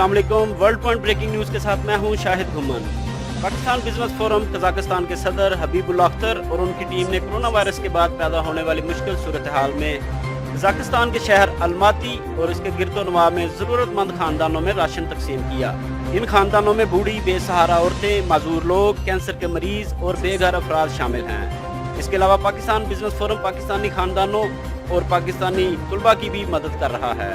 अस्सलाम वालेकुम। World point breaking news के साथ मैं हूं शाहिद घुमन। पाकिस्तान बिजनेस फोरम कजाकिस्तान के सदर हबीबुल्लाह अख्तर और उनकी टीम ने कोरोना वायरस के बाद पैदा होने वाली मुश्किल सूरत हाल में कजाकिस्तान के शहर अलमाती और इसके गिरदोनवा में ज़रूरतमंद खानदानों में राशन तकसीम किया। इन खानदानों में बूढ़ी, बेसहारा औरतें, माजूर लोग, कैंसर के मरीज और बेघर अफराद शामिल हैं। इसके अलावा पाकिस्तान बिजनेस फोरम पाकिस्तानी खानदानों और पाकिस्तानी तुलबा की भी मदद कर रहा है।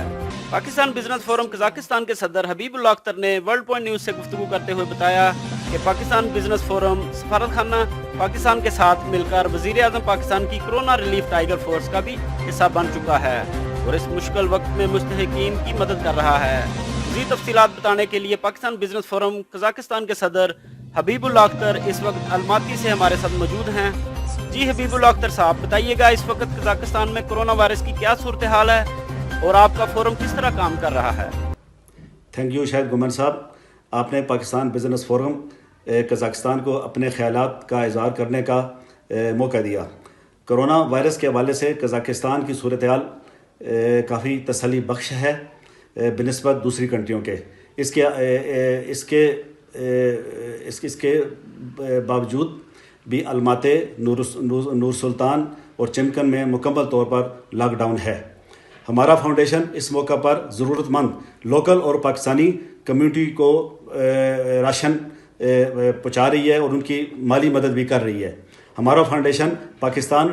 पाकिस्तान बिजनेस फोरम कजाकिस्तान के सदर हबीबुल्लाह अख्तर ने वर्ल्ड पॉइंट न्यूज़ से गुफ्तगू करते हुए बताया कि पाकिस्तान बिजनेस फोरम सफारत खाना पाकिस्तान के साथ मिलकर वज़ीर आज़म पाकिस्तान की कोरोना रिलीफ टाइगर फोर्स का भी हिस्सा बन चुका है और इस मुश्किल वक्त में मुस्तहिकीन की मदद कर रहा है। मज़ीद तफसीलात बताने के लिए पाकिस्तान बिजनेस फोरम कजाकिस्तान के सदर हबीबुल्लाह अख्तर इस वक्त अलमाती से हमारे साथ मौजूद हैं। जी हबीबुल्लाह अख्तर साहब, बताइएगा इस वक्त कजाकिस्तान में कोरोना वायरस की क्या सूरत हाल है और आपका फोरम किस तरह काम कर रहा है? थैंक यू शाहिद गुमन साहब, आपने पाकिस्तान बिजनेस फोरम कजाकिस्तान को अपने ख्यालात का इज़हार करने का मौका दिया। कोरोना वायरस के हवाले से कजाकिस्तान की सूरत हाल काफ़ी तसल्ली बख्श है बिनिस्बत दूसरी कंट्रियों के। इसके बावजूद भी अलमाते, नूर सुल्तान और चिमकन में मुकम्मल तौर पर लॉकडाउन है। हमारा फाउंडेशन इस मौका पर ज़रूरतमंद लोकल और पाकिस्तानी कम्युनिटी को राशन पहुँचा रही है और उनकी माली मदद भी कर रही है। हमारा फाउंडेशन पाकिस्तान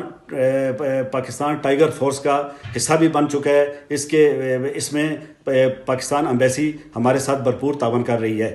टाइगर फोर्स का हिस्सा भी बन चुका है। इसमें पाकिस्तान एम्बेसी हमारे साथ भरपूर तावन कर रही है।